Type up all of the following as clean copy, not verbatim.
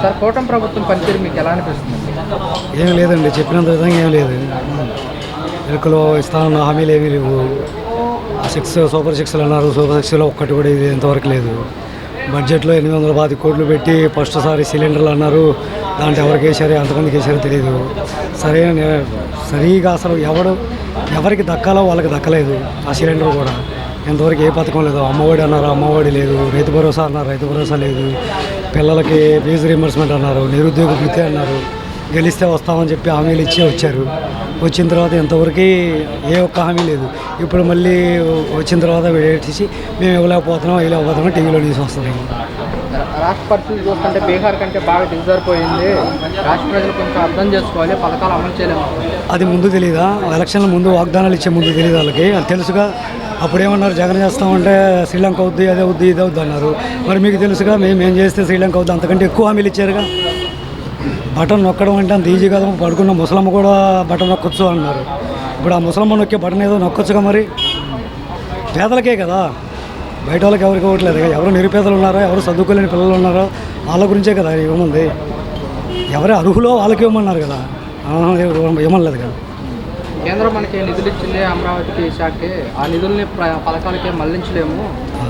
Sir కూటమి ప్రభుత్వం పనితీరు మీకు ఎలా అనిపిస్తుంది? ఏం లేదండి, చెప్పినంత విధంగా ఏం లేదు. ఎరుకలో ఇస్తానన్న హామీలు ఏమీ లేవు. సూపర్ సిక్స్లు అన్నారు, సూపర్ సిక్స్లో ఒక్కటి కూడా ఇది ఇంతవరకు లేదు. బడ్జెట్లో 820 కోట్లు పెట్టి ఫస్ట్ సారి సిలిండర్లు అన్నారు, దాంట్లో ఎవరికి వేసారో ఎంతమందికి వేసారో తెలియదు. సరిగా అసలు ఎవరికి దక్కాలో వాళ్ళకి దక్కలేదు. ఆ సిలిండర్ కూడా ఇంతవరకు ఏ పథకం లేదు. అమ్మఒడి అన్నారు, అమ్మఒడి లేదు. రైతు భరోసా అన్నారు, రైతు భరోసా లేదు. పిల్లలకి ఫీజు రీంబర్స్మెంట్ అన్నారు, నిరుద్యోగ వృత్తి అన్నారు. గెలిస్తే వస్తామని చెప్పి హామీలు ఇచ్చి వచ్చారు. వచ్చిన తర్వాత ఇంతవరకు ఏ ఒక్క హామీ లేదు. ఇప్పుడు మళ్ళీ వచ్చిన తర్వాత వేసి మేము ఇవ్వలేకపోతున్నాం టీవీలో న్యూస్ వస్తుంది. రాష్ట్ర పరిస్థితి చూస్తుంటే బీహార్ కంటే బాగా దిగజారిపోయింది. రాష్ట్ర ప్రజలు కొంచెం అర్థం చేసుకోవాలి, పథకాలు అమలు చేయలేము. అది ముందు తెలీదా? ఎలక్షన్ల ముందు వాగ్దానాలు ఇచ్చే ముందు తెలియదు వాళ్ళకి. అది తెలుసుగా. అప్పుడేమన్నారు, జగన్ చేస్తామంటే శ్రీలంక అవుద్ది, అదే అవుద్ది, ఇది అవుద్ది అన్నారు. మరి మీకు తెలుసుగా, మేము చేస్తే శ్రీలంక అవుద్ది. అంతకంటే ఎక్కువ హామీలు ఇచ్చారుగా. బటన్ నొక్కడం అంటే అంత ఈజీ కదా. పడుకున్న ముసలమ్మ కూడా బటన్ నొక్కొచ్చు అన్నారు. ఇప్పుడు ఆ ముసలమ్మ నొక్కే బటన్ ఏదో నొక్కొచ్చుగా. మరి పేదలకే కదా, బయట వాళ్ళకి ఎవరికి ఇవ్వట్లేదు. ఎవరు నిరుపేదలు ఉన్నారో, ఎవరు చదువుకోలేని పిల్లలు ఉన్నారో వాళ్ళ గురించే కదా ఇవ్వమంది. ఎవరు అర్హులో వాళ్ళకి ఇవ్వమన్నారు కదా, ఇవ్వమలేదు కదా. కేంద్రం మనకి నిధులు ఇచ్చింది అమరావతికి, శాఖకి. ఆ నిధుల్ని పథకాలకే మళ్లించలేము,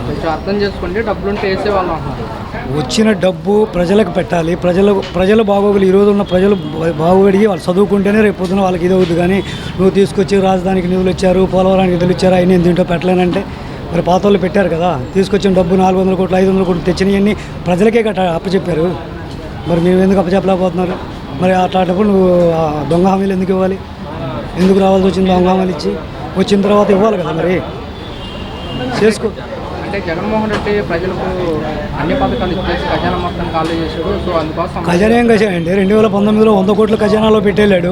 కొంచెం అర్థం చేసుకోండి, డబ్బులుంటే వేసేవాళ్ళం అంటున్నారు. వచ్చిన డబ్బు ప్రజలకు పెట్టాలి. ప్రజల బాగోగులు, ఈరోజు ఉన్న ప్రజలు బాగుపడి వాళ్ళు చదువుకుంటేనే రేపు పొద్దున వాళ్ళకి ఇది అవుతుంది. కానీ నువ్వు తీసుకొచ్చి రాజధానికి నిధులు ఇచ్చారు, పోలవరానికి నిధులు ఇచ్చారు, అయినా దీంట్లో పెట్టలేనంటే మరి పాత వాళ్ళు పెట్టారు కదా. తీసుకొచ్చిన డబ్బు 400 కోట్లు 500 కోట్లు తెచ్చినవన్నీ ప్రజలకే అప్పచెప్పారు. మరి మేము ఎందుకు అప్పచెప్పలేకపోతున్నారు? మరి అట్లాంటప్పుడు నువ్వు దొంగ హామీలు ఎందుకు ఇవ్వాలి? ఎందుకు రావాల్సి వచ్చింది? దొంగ హామీలు ఇచ్చి వచ్చిన తర్వాత ఇవ్వాలి కదా. మరి చేసుకో. అంటే జగన్మోహన్ రెడ్డి ప్రజలకు అన్ని పథకాలు ఇచ్చేసి ఖజానా మొత్తం ఖాళీ చేశాడు. సో అందుకోసం ఖజానా ఏం కదండి, 2019లో 100 కోట్ల ఖజానాలో పెట్టేళ్ళాడు.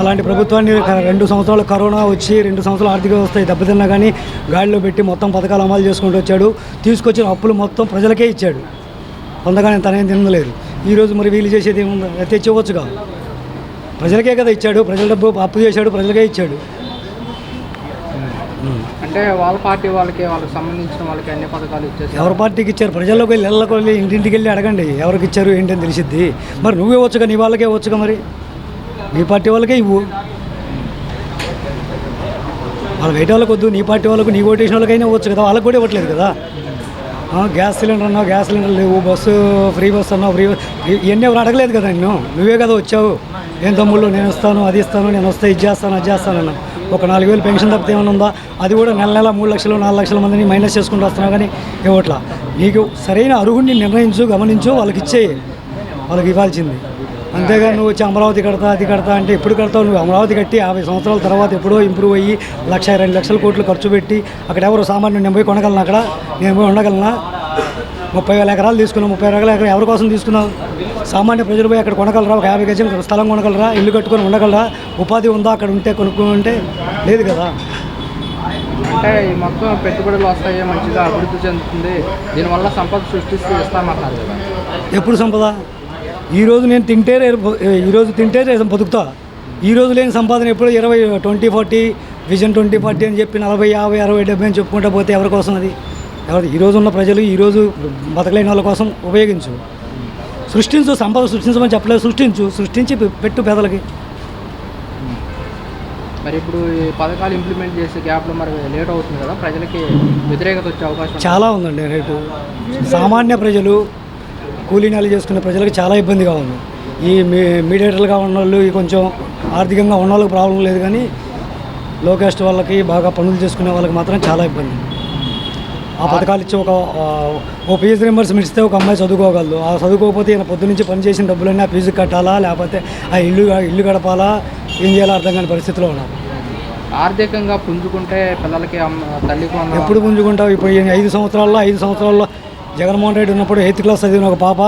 అలాంటి ప్రభుత్వాన్ని 2 సంవత్సరాలు కరోనా వచ్చి 2 సంవత్సరాలు ఆర్థిక వ్యవస్థ దెబ్బతిన్నా కానీ గాడిలో పెట్టి మొత్తం పథకాలు అమలు చేసుకుంటూ వచ్చాడు. తీసుకొచ్చిన అప్పులు మొత్తం ప్రజలకే ఇచ్చాడు. పొందగానే తనేం తినలేదు. ఈరోజు మరి వీళ్ళు చేసేది ఏముందో, తెచ్చివ్వచ్చుగా. ప్రజలకే కదా ఇచ్చాడు. ప్రజల డబ్బు అప్పు చేశాడు, ప్రజలకే ఇచ్చాడు. అంటే వాళ్ళ పార్టీ వాళ్ళకి సంబంధించిన వాళ్ళకి అన్ని పథకాలు ఇచ్చేసి ఎవరి పార్టీకి ఇచ్చారు? ప్రజల్లోకి వెళ్ళి ఇళ్ళకి వెళ్ళి ఇంటింటికి వెళ్ళి అడగండి ఎవరికి ఇచ్చారు ఏంటని తెలిసిద్ది. మరి నువ్వే వచ్చుగా, నీ వాళ్ళకే వచ్చుగా. మరి నీ పార్టీ వాళ్ళకే ఇవ్వు. వాళ్ళ బయట వాళ్ళకి వద్దు, నీ పార్టీ వాళ్ళకు, నీ ఓటేషన్ వాళ్ళకైనా ఇవ్వచ్చు కదా. వాళ్ళకి కూడా ఇవ్వట్లేదు కదా. గ్యాస్ సిలిండర్ అన్నావు, గ్యాస్ సిలిండర్ లేవు. బస్సు ఫ్రీ బస్సు అన్నావు, ఫ్రీ ఇవన్నీ ఎవరు అడగలేదు కదా. నువ్వే కదా వచ్చావు. ఏం తమ్ముళ్ళు నేను వస్తాను, అది ఇస్తాను, నేను వస్తే ఇది చేస్తాను, అది చేస్తానన్నా. ఒక 4,000 పెన్షన్ తప్పితే ఏమైనా ఉందా? అది కూడా నెల 3 లక్షలు 4 లక్షల మందిని మైనస్ చేసుకుంటూ వస్తున్నావు. కానీ ఇవ్వట్లా. నీకు సరైన అర్హుడిని నిర్ణయించు, గమనించు, వాళ్ళకి ఇచ్చేయి. వాళ్ళకి ఇవ్వాల్సింది. అంతేగాని నువ్వు వచ్చి అమరావతి కడతా, అది కడతా అంటే ఎప్పుడు కడతావు? నువ్వు అమరావతి కట్టి 50 సంవత్సరాల తర్వాత ఎప్పుడో ఇంప్రూవ్ అయ్యి 1,02 లక్షల కోట్లు ఖర్చు పెట్టి అక్కడ ఎవరు సామాన్యుడు నేను పోయి కొనగలనా? అక్కడ నేను పోయి ఉండగలనా? 30,000 ఎకరాలు తీసుకున్నావు. 30,000 ఎకరాలు ఎవరి కోసం తీసుకున్నావు? సామాన్య ప్రజలు పోయి అక్కడ కొనగలరా? ఒక 50 గజం స్థలం కొనగలరా? ఇల్లు కట్టుకొని ఉండగలరా? ఉపాధి ఉందా అక్కడ ఉంటే? కొనుక్కుంటే లేదు కదా. అంటే ఈ మొత్తం పెట్టుబడులు వస్తాయి, మంచిగా అభివృద్ధి చెందుతుంది, దీనివల్ల సంపద సృష్టిస్తూ ఇస్తామంటారు కదా. ఎప్పుడు సంపద? ఈరోజు నేను తింటే రేపు బతుకుతా. ఈరోజు లేని సంపాదన ఎప్పుడు 2040 విజన్ 2040 అని చెప్పి 40, 50, 60, 70 అని చెప్పుకుంటూ పోతే ఎవరి కోసం అది? ఈరోజు ఉన్న ప్రజలు, ఈరోజు బతకలేని వాళ్ళ కోసం ఉపయోగించు. సృష్టించు. సంపద సృష్టించమని చెప్పలేదు, సృష్టించి పెట్టు పేదలకి. మరి ఇప్పుడు ఈ పథకాలు ఇంప్లిమెంట్ చేసే గ్యాప్లో మరి లేట్ అవుతుంది కదా, ప్రజలకి వ్యతిరేకత వచ్చే అవకాశం చాలా ఉందండి. రేటు సామాన్య ప్రజలు, కూలీ నెల చేసుకునే ప్రజలకు చాలా ఇబ్బందిగా ఉంది. ఈ మీడియేటర్లుగా ఉన్న వాళ్ళు, ఈ కొంచెం ఆర్థికంగా ఉన్న వాళ్ళకి ప్రాబ్లం లేదు. కానీ లో కాస్ట్ వాళ్ళకి, బాగా పనులు చేసుకునే వాళ్ళకి మాత్రం చాలా ఇబ్బంది. ఆ పథకాలు ఇచ్చి ఓ ఫీజు రింబర్స్మెంట్ ఇస్తే ఒక అమ్మాయి చదువుకోగలదు. ఆ చదువుకోకపోతే ఈయన పొద్దు నుంచి పని చేసిన డబ్బులన్నీ ఆ ఫీజు కట్టాలా, లేకపోతే ఆ ఇల్లు గడపాలా, ఏం చేయాలో అర్థం కాని పరిస్థితిలో ఉన్నారు. ఆర్థికంగా పుంజుకుంటే పిల్లలకి తల్లికి ఎప్పుడు పుంజుకుంటావు? ఇప్పుడు 5 సంవత్సరాల్లో జగన్మోహన్ రెడ్డి ఉన్నప్పుడు 8th క్లాస్ చదివిన ఒక పాప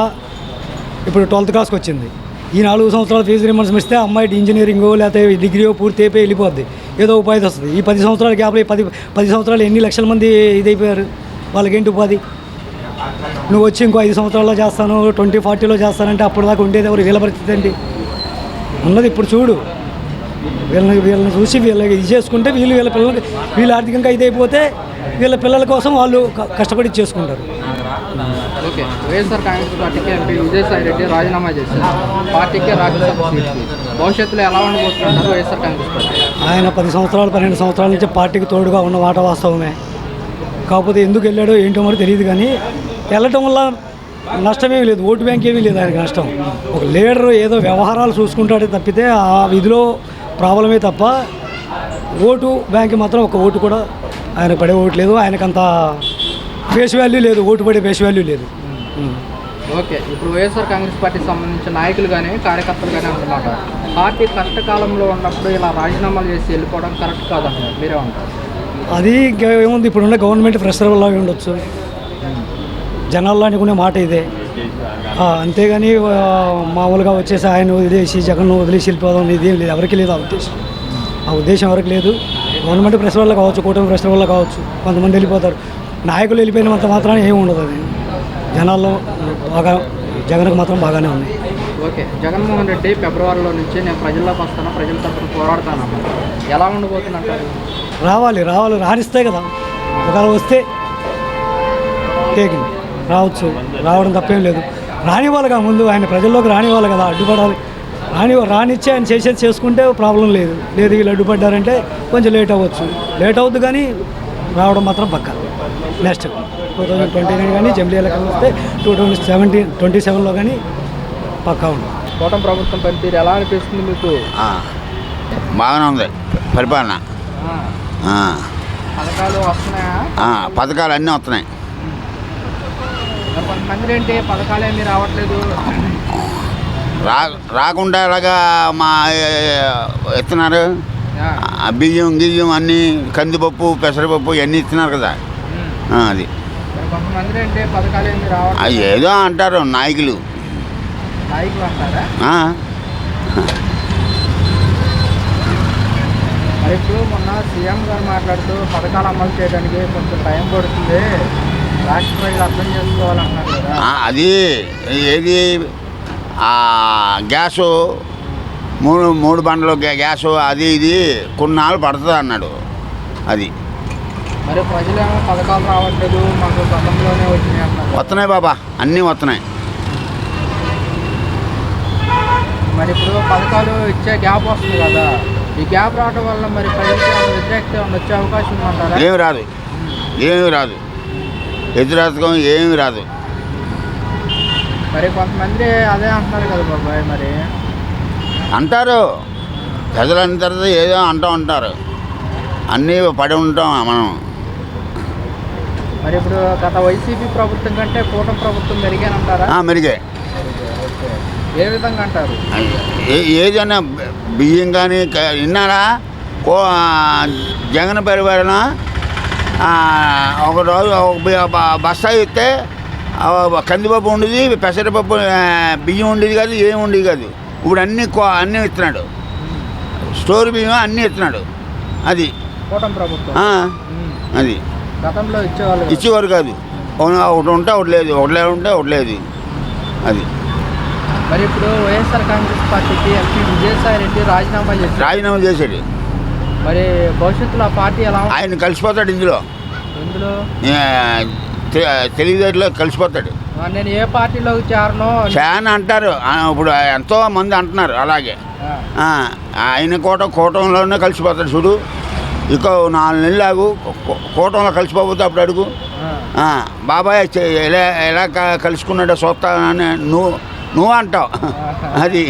ఇప్పుడు 12th క్లాస్కి వచ్చింది. ఈ 4 సంవత్సరాలు ఫీజు రింబర్స్మెంట్ ఇస్తే అమ్మాయి ఇంజనీరింగో లేకపోతే డిగ్రీయో పూర్తి అయిపోయి వెళ్ళిపోద్ది, ఏదో ఉపాధి వస్తుంది. ఈ 10 సంవత్సరాల గ్యాప్లో 10 సంవత్సరాలు ఎన్ని లక్షల మంది ఇదైపోయారు? వాళ్ళకేంటి ఉపాధి? నువ్వు వచ్చి ఇంకో 5 సంవత్సరాల్లో చేస్తాను, 2040లో చేస్తానంటే అప్పుడు దాకా ఉండేది ఎవరు? వీళ్ళ పరిస్థితి ఏంటి ఉన్నది? ఇప్పుడు చూడు, వీళ్ళని చూసి వీళ్ళకి ఇది చేసుకుంటే వీళ్ళు ఆర్థికంగా ఇదైపోతే వీళ్ళ పిల్లల కోసం వాళ్ళు కష్టపడి చేసుకుంటారు. ఓకే, వైఎస్ఆర్ కాంగ్రెస్ పార్టీకి ఎంపీ విజయసాయి రెడ్డి రాజీనామా చేశారు. పార్టీకి రాజ్యసభ సీట్కి భవిష్యత్తులో ఎలా ఉండబోతుంటారు వైఎస్ఆర్ కాంగ్రెస్ పార్టీ? ఆయన 10 సంవత్సరాలు 12 సంవత్సరాల నుంచి పార్టీకి తోడుగా ఉన్న మాట వాస్తవమే. కాకపోతే ఎందుకు వెళ్ళాడో ఏంటో మరి తెలియదు, కానీ వెళ్ళటం వల్ల నష్టమేమీ లేదు, ఓటు బ్యాంక్ ఏమీ లేదు ఆయనకి నష్టం. ఒక లీడర్ ఏదో వ్యవహారాలు చూసుకుంటాడే తప్పితే ఆ విధిలో ప్రాబ్లమే తప్ప ఓటు బ్యాంక్ మాత్రం ఒక ఓటు కూడా ఆయన పడే ఓటు లేదు. ఆయనకంత ఫేస్ వాల్యూ లేదు, ఓటు పడే ఫేస్ వాల్యూ లేదు. ఓకే, ఇప్పుడు వైఎస్ఆర్ కాంగ్రెస్ పార్టీకి సంబంధించిన నాయకులు కానీ కార్యకర్తలు కానీ అంటున్నారు, పార్టీ కష్టకాలంలో ఉన్నప్పుడు ఇలా రాజీనామాలు చేసి వెళ్ళిపోవడం కరెక్ట్ కాదంటున్నారు, మీరే ఉంటారు? అది ఇంకా ఏముంది, ఇప్పుడున్న గవర్నమెంట్ ప్రెషర్ వల్ల ఉండొచ్చు, జనాల్లో అనుకునే మాట ఇదే. అంతేగాని మామూలుగా వచ్చేసి ఆయన వదిలేసి జగన్ను వదిలేసి వెళ్ళిపోదాం ఇదేం లేదు, ఎవరికి లేదు ఆ ఉద్దేశం ఎవరికి లేదు. గవర్నమెంట్ ప్రెషర్ వల్ల కావచ్చు, కూటమి ప్రెషర్ వల్ల కావచ్చు, కొంతమంది వెళ్ళిపోతారు. నాయకులు వెళ్ళిపోయినంత మాత్రాన ఏమి ఉండదు. అది జనాల్లో బాగా జగన్కి మాత్రం బాగానే ఉంది. ఓకే, జగన్మోహన్ రెడ్డి ఫిబ్రవరిలో నుంచి నేను ప్రజల్లోకి వస్తాను, ప్రజల తరఫున పోరాడతాను, ఎలా ఉండబోతుందంటారు? రావాలి రాణిస్తాయి కదా, ఒకవేళ వస్తే టేకింగ్ రావచ్చు, రావడం తప్పేం లేదు. రానివ్వాలిగా, ముందు ఆయన ప్రజల్లోకి రానివ్వాలి కదా, అడ్డుపడాలి. రానిచ్చి ఆయన చేసేది చేసుకుంటే ప్రాబ్లం లేదు. వీళ్ళు అడ్డుపడ్డారంటే కొంచెం లేట్ అవ్వచ్చు, లేట్ అవుద్ది, కానీ రావడం మాత్రం పక్కా. నెక్స్ట్ 2029 కానీ జమిలీ ఎలక్షన్ వస్తే 2027లో కానీ పక్కా ఉంటుంది. కూటమి ప్రభుత్వం పనితీరు ఎలా అనిపిస్తుంది మీకు? బాగానే ఉంది పరిపాలన. పథకాలు వస్తున్నాయా? పథకాలు అన్నీ వస్తున్నాయి. కొంతమంది ఏంటి పథకాలు ఏమీ రావట్లేదు, రాకుండా ఎలాగా మా ఇస్తున్నారు. బియ్యం అన్నీ, కందిపప్పు పెసరపప్పు ఇవన్నీ ఇస్తున్నారు కదా. అది కొంతమంది ఏంటి పథకాలు ఏమీ రావట్లేదు ఏదో అంటారు నాయకులు అంటారా? మరి ఇప్పుడు మొన్న సీఎం గారు మాట్లాడుతూ పథకాలు అమలు చేయడానికి కొంచెం టైం పడుతుంది, రాష్ట్ర ప్రజలు అర్థం చేసుకోవాలన్నారు కదా. అది ఏది గ్యాసు మూడు బండ్లు గ్యాసు అది ఇది కొన్నాళ్ళు పడుతుంది అన్నాడు. అది మరి ప్రజలేమో పథకాలు రావట్లేదు, మాకు గతంలోనే వచ్చినాయి అన్నారు. వస్తున్నాయి బాబా, అన్నీ వస్తున్నాయి. మరి ఇప్పుడు పథకాలు ఇచ్చే గ్యాప్ వస్తుంది కదా, ఈ గ్యాప్ రావడం వల్ల మరి ప్రజలకి వ్యతిరేకత వచ్చే అవకాశం ఉందంటారా? ఏమి రాదు వ్యతిరేకం ఏమి రాదు. మరి కొంతమంది అదే అంటున్నారు కదా బాబాయ్, మరి అంటారు ప్రజలంత తర్వాత ఏదో అంటూ ఉంటారు, అన్నీ పడి ఉంటాం మనం. మరి ఇప్పుడు గత వైసీపీ ప్రభుత్వం కంటే కూటమి ప్రభుత్వం మెరుగేనంటారా? మెరుగే. ఏ విధంగా అంటారు? ఏదైనా బియ్యం కానీ విన్నారా, జగన్ పరిపాలన ఒక రోజు ఒక బస్తా ఇస్తే కందిపప్పు ఉండేది, పెసరపప్పు బియ్యం ఉండేది కాదు, ఏమి ఉండేది కాదు. ఇప్పుడు అన్నీ ఇస్తున్నాడు, స్టోర్ బియ్యం అన్నీ ఇస్తున్నాడు. అది కూటమి ప్రభుత్వం. అది గతంలో ఇచ్చేవారు కాదు, ఒకటి ఉంటే ఒకటి లేదు, ఒకటి లేదు. అది మరి ఇప్పుడు వైఎస్ఆర్ కాంగ్రెస్ పార్టీకి ఎంపీ విజయసాయి రెడ్డి రాజీనామా చేశాడు. మరి భవిష్యత్తులో ఆ పార్టీ ఎలా ఆయన కలిసిపోతాడు ఇందులో తెలివితేటలో కలిసిపోతాడు. నేను ఏ పార్టీలోకి చేరను చాలా అంటారు, ఇప్పుడు ఎంతో మంది అంటున్నారు అలాగే. ఆయన కూటంలోనే కలిసిపోతాడు. చూడు, ఇక 4 నెలలు ఆగు, కూటంలో కలిసిపోతే అప్పుడు అడుగు. బాబాయ్ ఎలా కలుసుకున్నాడో చూస్తానని నువ్వు అంటావు. అది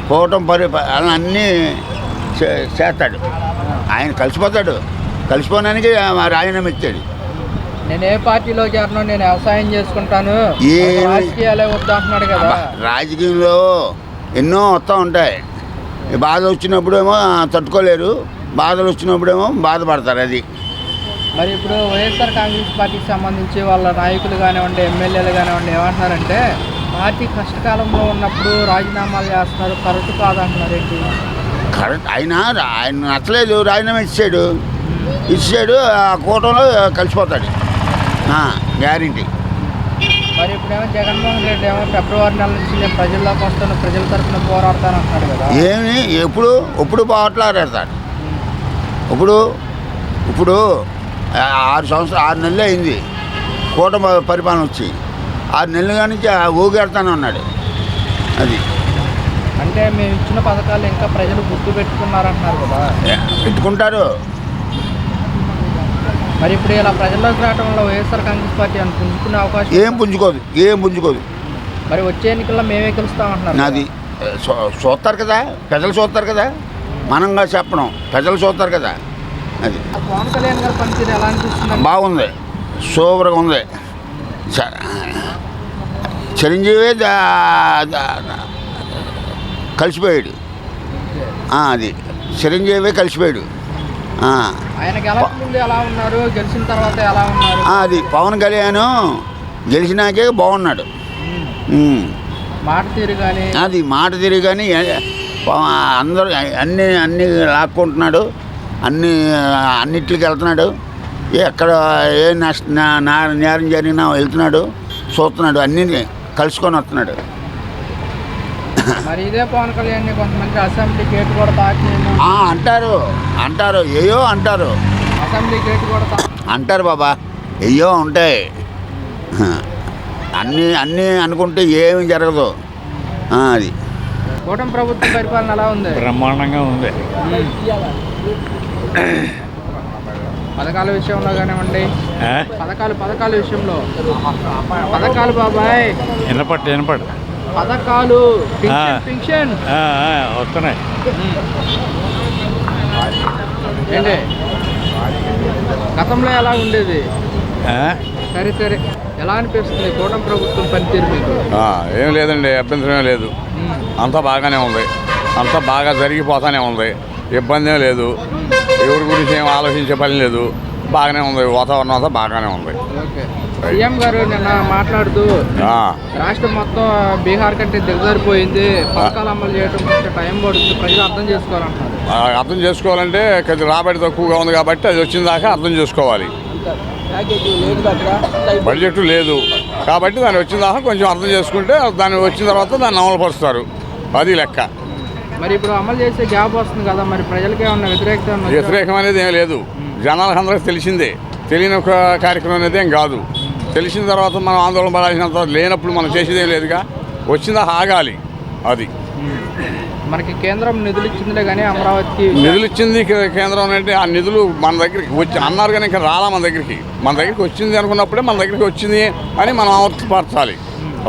కూటమి పరిపాలన అన్నీ చేస్తాడు. ఆయన కలిసిపోవడానికి రాజీనామా ఇచ్చాడు. నేను ఏ పార్టీలో చేరను, నేను వ్యవసాయం చేసుకుంటాను, రాజకీయాలే వద్దా అంటున్నాడు కదా. రాజకీయంలో ఎన్నో వస్తూ ఉంటాయి. బాధ వచ్చినప్పుడేమో తట్టుకోలేరు, బాధలు వచ్చినప్పుడేమో బాధపడతారు. అది మరి ఇప్పుడు వైఎస్ఆర్ కాంగ్రెస్ పార్టీకి సంబంధించి వాళ్ళ నాయకులు కానివ్వండి, ఎమ్మెల్యేలు కానివ్వండి ఏమంటున్నారంటే, పార్టీ కష్టకాలంలో ఉన్నప్పుడు రాజీనామాలు చేస్తున్నారు, కరెక్ట్ కాదంటున్నారు. ఏంటి కరెక్ట్? ఆయన నచ్చలేదు, రాజీనామా ఇచ్చాడు. ఆ కూటంలో కలిసిపోతాడు, గ్యారెంటీ. మరి ఇప్పుడేమో జగన్మోహన్ రెడ్డి ఏమో ఫిబ్రవరి నెల నుంచి నేను ప్రజల్లోకి వస్తాను, ప్రజల తరఫున పోరాడతాను అంటున్నాడు కదా. ఎప్పుడు పోరాడతాడు. ఇప్పుడు 6 నెలలు అయింది కూటమి పరిపాలన వచ్చి. 6 నెలలుగా నుంచి ఊగెడతానే ఉన్నాడు. అది అంటే మేము ఇచ్చిన పథకాలు ఇంకా ప్రజలు గుర్తు పెట్టుకున్నారంటున్నారు కదా, పెట్టుకుంటారు. మరి ఇప్పుడు ఇలా ప్రజల్లోకి రావడం వల్ల వైఎస్ఆర్ కాంగ్రెస్ పార్టీ అని పుంజుకునే అవకాశం ఏం పుంజుకోదు. మరి వచ్చే ఎన్నికల్లో మేమే గెలుస్తామంటున్నారు. అది చూస్తారు కదా, ప్రజలు చూస్తారు కదా, మనంగా చెప్పడం, ప్రజలు చూస్తారు కదా. అది పవన్ కళ్యాణ్ గారి పనితీరు ఎలా అనిపిస్తుంది? బాగుంది, సూపర్గా ఉంది. చిరంజీవి కలిసిపోయాడు. అది చిరంజీవి కలిసిపోయాడు. ఆయనకి ఎలా ముందు ఎలా ఉన్నారు, గెలిచిన తర్వాత ఎలా ఉన్నారు? అది పవన్ కళ్యాణ్ గెలిచినాకే బాగున్నాడు. మాట తీరు కానీ అది మాట తీరు కానీ అందరూ అన్నీ లాక్కుంటున్నాడు, అన్నిటికి వెళ్తున్నాడు. ఎక్కడ ఏ నేరం జరిగినా వెళ్తున్నాడు, చూస్తున్నాడు, అన్నీ కలుసుకొని వస్తున్నాడు. మరి ఇదే పవన్ కళ్యాణ్ కొంతమంది అసెంబ్లీ గేట్ కూడా తాకేమో అంటారు ఏయో అంటారు, అసెంబ్లీ గేట్ కూడా అంటారు బాబా, ఏయో ఉంటాయి. అన్నీ అనుకుంటే ఏమీ జరగదు. అది కూటమి ప్రభుత్వ పరిపాలన ఎలా ఉంది? బ్రహ్మాండంగా ఉంది. పథకాల విషయంలో కానివ్వండి, పథకాల విషయంలో పథకాలు బాబాయ్ వినపడు పథకాలు పింఛన్ వస్తున్నాయి. ఏంటి గతంలో ఎలా ఉండేది? సరే ఎలా అనిపిస్తుంది కూటమి ప్రభుత్వం పనితీరు మీకు? ఏం లేదండి, అభ్యంతరం లేదు. అంతా బాగానే ఉంది, అంతా బాగా జరిగిపోతానే ఉంది, ఇబ్బంది ఏం లేదు, ఎవరి గురించి ఏం ఆలోచించే పని లేదు, బాగానే ఉంది, వాతావరణం అంతా బాగానే ఉంది. సీఎం గారు నిన్న మాట్లాడుతూ రాష్ట్రం మొత్తం బీహార్ కంటే దిగజారిపోయింది, పథకాలు అమలు చేయడం కొంచెం టైం పడుతుంది, ప్రజలు అర్థం చేసుకోవాలంటారు. అర్థం చేసుకోవాలంటే కొంచెం రాబడి తక్కువగా ఉంది కాబట్టి అది వచ్చిన దాకా అర్థం చేసుకోవాలి. బడ్జెట్ లేదు కాబట్టి దాన్ని వచ్చిన దాకా కొంచెం అర్థం చేసుకుంటే దాన్ని వచ్చిన తర్వాత దాన్ని అమలుపరుస్తారు, అది లెక్క. మరి ఇప్పుడు అమలు చేసే గ్యాప్ వస్తుంది కదా, మరి ప్రజలకి ఏమన్నా వ్యతిరేకం అనేది ఏం లేదు. జనాలకు అందరికీ తెలిసిందే, తెలియని ఒక కార్యక్రమం అనేది ఏం కాదు. తెలిసిన తర్వాత మనం ఆందోళన పడాల్సినంత లేనప్పుడు మనం చేసేదేం లేదుగా, వచ్చిందా ఆగాలి. అది మనకి కేంద్రం నిధులు ఇచ్చిందిలే కానీ అమరావతికి నిధులు ఇచ్చింది కేంద్రం అంటే ఆ నిధులు మన దగ్గరికి వచ్చి అన్నారు కానీ ఇంకా రాలా మన దగ్గరికి వచ్చింది అనుకున్నప్పుడే మన దగ్గరికి వచ్చింది అని మనం అమలుపరచాలి.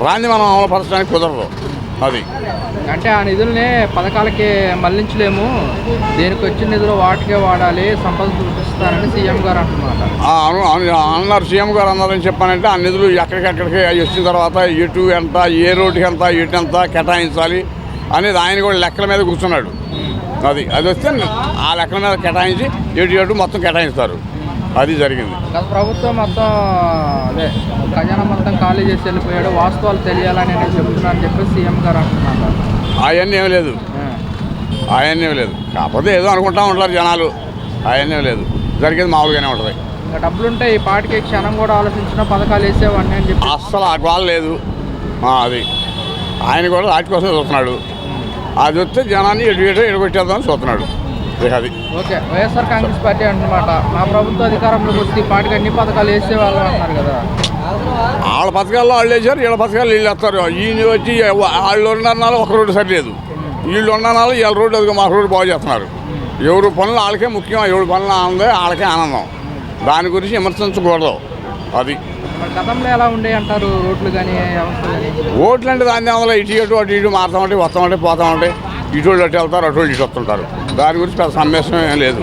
రాంది మనం అమలుపరచడానికి కుదరదు. అది అంటే ఆ నిధులనే పథకాలకి మళ్లించలేము, దేనికి వచ్చిన నిధులు వాటికే వాడాలి, సంపద చూపిస్తారని సీఎం గారు అంటున్నారు. అన్నారు సీఎం గారు అన్నారని చెప్పానంటే ఆ నిధులు ఎక్కడికెక్కడికి వచ్చిన తర్వాత ఎటు ఎంత, ఏ రోడ్డుకి ఎంత, ఎటు ఎంత కేటాయించాలి అనేది ఆయన కూడా లెక్కల మీద కూర్చున్నాడు. అది వస్తే ఆ లెక్కల మీద కేటాయించి ఎటు మొత్తం కేటాయిస్తారు. అది జరిగింది. గత ప్రభుత్వం మొత్తం అదే ఖజానా మొత్తం ఖాళీ చేసి వెళ్ళిపోయాడు, వాస్తవాలు తెలియాలని నేను చెప్తున్నాను చెప్పి సీఎం గారు అంటున్నారు. అవన్నీ ఏం లేదు, కాకపోతే ఏదో అనుకుంటా ఉంటారు జనాలు, అవన్నీ లేదు, జరిగేది మామూలుగానే ఉంటుంది. ఇంకా డబ్బులుంటే ఈ పాటికి క్షణం కూడా ఆలోచించిన పథకాలు వేసేవాడిని అని చెప్పి అస్సలు ఆ గోల లేదు. అది ఆయన కూడా వాటి కోసం చూస్తున్నాడు, అది వస్తే జనాన్ని ఎడుగొట్టేద్దామని చూస్తున్నాడు. అది ఓకే. వైఎస్ఆర్ కాంగ్రెస్ పార్టీ అన్నమాట, మా ప్రభుత్వ అధికారంలోకి వస్తే ఈ పాటికి అన్ని పథకాలు వేసేవాళ్ళు అంటున్నారు కదా. వాళ్ళ పథకాల్లో వాళ్ళు వేసారు, వీళ్ళ పథకాలు వీళ్ళు వేస్తారు. ఈయన వచ్చి వాళ్ళు ఉన్ననాలు ఒక రోడ్డు సరిలేదు, వీళ్ళు ఉన్ననాలు వీళ్ళ రోడ్డు అది మా రోడ్డు బాగు చేస్తున్నారు. ఎవరు పనులు వాళ్ళకే ముఖ్యం, ఎవరి పనులు ఆనందే వాళ్ళకే ఆనందం, దాని గురించి విమర్శించకూడదు. అది గతంలో ఎలా ఉండే అంటారు రోడ్లు కానీ ఓట్లు అంటే దాన్ని అందులో అటు ఇటు మారుతూ ఉంటాయి, వస్తూ ఉంటాయి, పోతూ ఉంటాయి, ఇటు అటు వెళ్తారు, అటు ఇటు వస్తుంటారు, దాని గురించి పెద్ద సమస్య ఏం లేదు.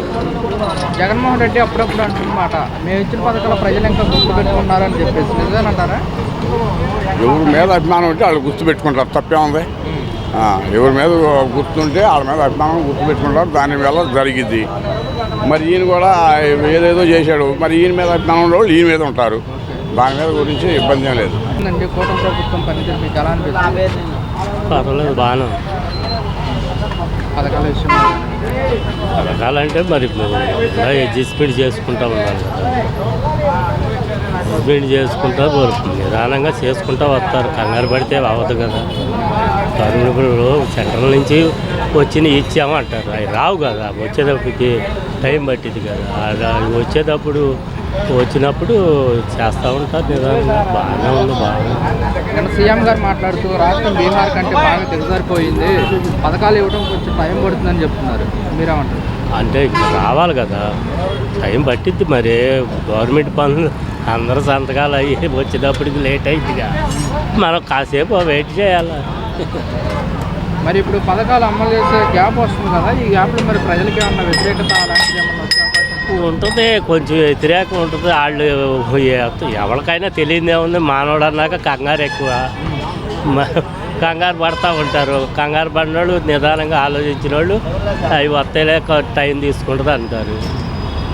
జగన్మోహన్ రెడ్డి అప్పుడప్పుడు అంటున్నమాట, మేము ఇచ్చిన పథకాలు ప్రజలు ఇంకా గుర్తు పెట్టుకున్నారని చెప్పేసి నిజమేనంటారా? ఎవరి మీద అభిమానం ఉంటే వాళ్ళు గుర్తు పెట్టుకుంటారు, తప్పే ఉంది. ఎవరి మీద గుర్తుంటే వాళ్ళ మీద అభిమానం గుర్తు పెట్టుకుంటారు, దానివల్ల జరిగిద్ది. మరి ఈయన కూడా ఏదేదో చేశాడు, మరి ఈయన మీద అభిమానం వాళ్ళు ఈయన మీద ఉంటారు, దాని మీద గురించి ఇబ్బంది ఏం లేదు. కూటమి ప్రభుత్వం పనితీరు మీకు ఎలా అనిపిస్తుంది? పర్వాలేదు, బాగానే పథకాల విషయంలో పథకాలంటే మరి అడ్జస్ట్మెంట్ చేసుకుంటా ఉన్నాను కదా, అడ్జస్ట్మెంట్ చేసుకుంటా నిదానంగా చేసుకుంటా వస్తారు, కంగారు పడితే అవ్వదు కదా. ఇప్పుడు సెంట్రల్ నుంచి వచ్చి ఇచ్చామంటారు, అవి రావు కదా, వచ్చేటప్పటికి టైం పట్టింది కదా. వచ్చేటప్పుడు వచ్చినప్పుడు చేస్తూ ఉంటారు నిదానంగా. బాగానే ఉంది, బాగానే ఇక్కడ సీఎం గారు మాట్లాడుతూ రాష్ట్రం బీహార్ కంటే బాగా దిగజారిపోయింది, పథకాలు ఇవ్వడం కొంచెం టైం పడుతుందని చెప్తున్నారు. మీరేమంటారు? అంటే ఇక్కడ రావాలి కదా, టైం పట్టిద్ది. మరి గవర్నమెంట్ పనులు అందరూ సంతకాలు అయ్యి వచ్చేటప్పటికి లేట్ అయిద్దిగా, మనం కాసేపు వెయిట్ చేయాలి. మరి ఇప్పుడు పథకాలు అమలు చేసే గ్యాప్ వస్తుంది కదా, ఈ గ్యాప్లో మరి ప్రజలకి ఏమన్నా వ్యతిరేకత అలాంటిది ఏమన్నా వచ్చే అవకాశం? ఉంటుంది, కొంచెం వ్యతిరేకం ఉంటుంది. వాళ్ళు ఎవరికైనా తెలియదే ఉంది, మానవుడు అన్నాక కంగారు ఎక్కువ. కంగారు పడతా ఉంటారు. కంగారు పడిన వాళ్ళు, నిదానంగా ఆలోచించిన వాళ్ళు అవి వస్తేలే టైం తీసుకుంటుంది అంటారు.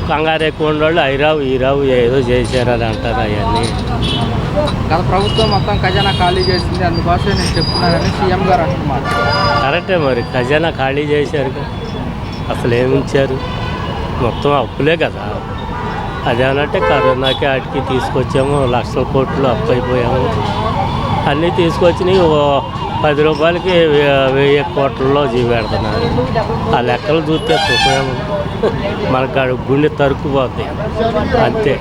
కంగారు ఎక్కువ ఉన్నవాళ్ళు అవి ఈ రావు ఏదో చేశారని అంటారు. అవన్నీ గత ప్రభుత్వం మొత్తం ఖజానా ఖాళీ చేసింది, అందుకోసమే నేను చెప్తున్నానని సీఎం గారు అంటున్నారు. కరెక్టే, మరి ఖజానా ఖాళీ చేశారు కదా, అసలు ఏమి ఇచ్చారు? మొత్తం అప్పులే కదా. అదేనంటే కరోనాకి వాటికి తీసుకొచ్చాము, లక్షల కోట్లు అప్పు అయిపోయాము. అన్నీ తీసుకొచ్చినాయి 10 రూపాయలకి 1000 కోట్లలో జీవెడుతున్నారు. ఆ లెక్కలు చూస్తే సుఖమేమో, మనకు గుండె తరుక్కుపోద్ది అంతే.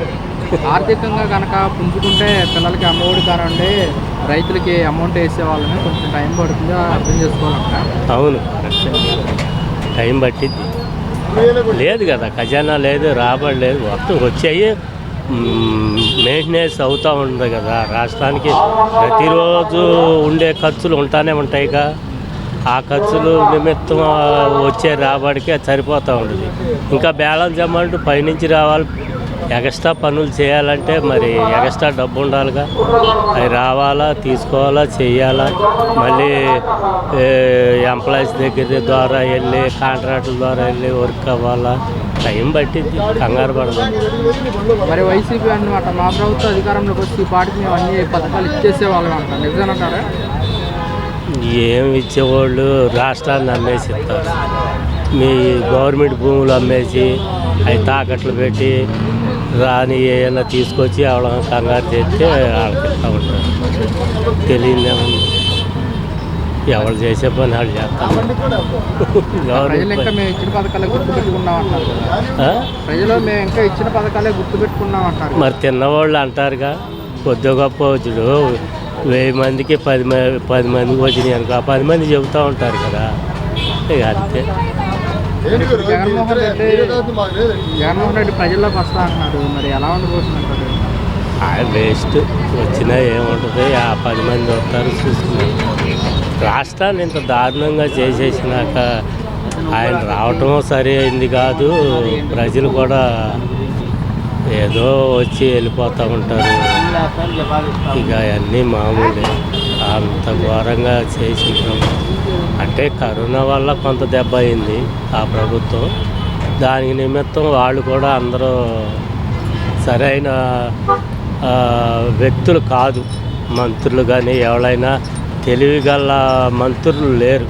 ఆర్థికంగా కనుక పుంజుకుంటే పిల్లలకి అమ్మఒడి కానివ్వండి, రైతులకి అమౌంట్ వేసే వాళ్ళని కొంచెం టైం పడుతుంది, అర్థం చేసుకోవాలంట. అవును, టైం పట్టిద్ది. లేదు కదా, ఖజానా లేదు, రాబడి లేదు, మొత్తం వచ్చాయి. మెయింటెనెన్స్ అవుతూ ఉంది కదా రాష్ట్రానికి. ప్రతిరోజు ఉండే ఖర్చులు ఉంటానే ఉంటాయిగా, ఆ ఖర్చులు నిమిత్తం వచ్చే రాబడికి అది సరిపోతూ ఉంటుంది. ఇంకా బ్యాలెన్స్ అమౌంట్ పైనుంచి రావాలి, ఎక్స్ట్రా పనులు చేయాలంటే మరి ఎక్స్ట్రా డబ్బు ఉండాలిగా. అవి రావాలా, తీసుకోవాలా, చెయ్యాలా, మళ్ళీ ఎంప్లాయీస్ దగ్గర ద్వారా వెళ్ళి, కాంట్రాక్టుల ద్వారా వెళ్ళి వర్క్ అవ్వాలా. టైం పట్టింది, కంగారు పడదు. మరి వైసీపీ అన్నమాట, మా ప్రభుత్వం అధికారంలోకి వచ్చి ఈ పాటికి మేము అన్ని పథకాలు ఇచ్చేసేవాళ్ళం అంటారు, నిజమేనంటారా? ఏమి ఇచ్చేవాళ్ళు రాష్ట్రాన్ని అమ్మేసి ఇస్తారు. మీ గవర్నమెంట్ భూములు అమ్మేసి అవి తాకట్లు పెట్టి రాని ఏమైనా తీసుకొచ్చి ఆవిడ కంగారు చేస్తే వాళ్ళకి ఇస్తూ ఉంటారు. తెలియదేముంది, ఎవరు చేసే పని వాళ్ళు చేస్తారు. ప్రజలు ఇంకా మేము ఇచ్చిన పథకాలే గుర్తుపెట్టుకున్నాం అంటారు కదా, ప్రజలు మేము ఇంకా ఇచ్చిన పథకాలే గుర్తుపెట్టుకున్నాం అంటారు. మరి తిన్నవాళ్ళు అంటారుగా, కొద్ది గొప్ప వచ్చుడు 1000 మందికి 10 మందికి వచ్చినాయి అనుకో, 10 మంది చెబుతూ ఉంటారు కదా, ఇక అంతే. జగన్మోహన్ రెడ్డి ప్రజల్లోకి వస్తా అంటున్నారు, మరి ఎలా ఉండబోతుందంటారు? వేస్ట్, వచ్చినా ఏముంటుంది, 10 మంది వస్తారు చూసుకున్నారు. రాష్ట్రాన్ని ఇంత దారుణంగా చేసేసినాక ఆయన రావటం సరి అయింది కాదు. ప్రజలు కూడా ఏదో వచ్చి వెళ్ళిపోతూ ఉంటారు. ఇక అవన్నీ మామూలే. అంత ఘోరంగా చేసిన అంటే కరోనా వల్ల కొంత దెబ్బ అయింది ఆ ప్రభుత్వం. దానికి నిమిత్తం వాళ్ళు కూడా అందరూ సరైన వ్యక్తులు కాదు. మంత్రులు కానీ ఎవరైనా తెలివిగల మంత్రులు లేరు.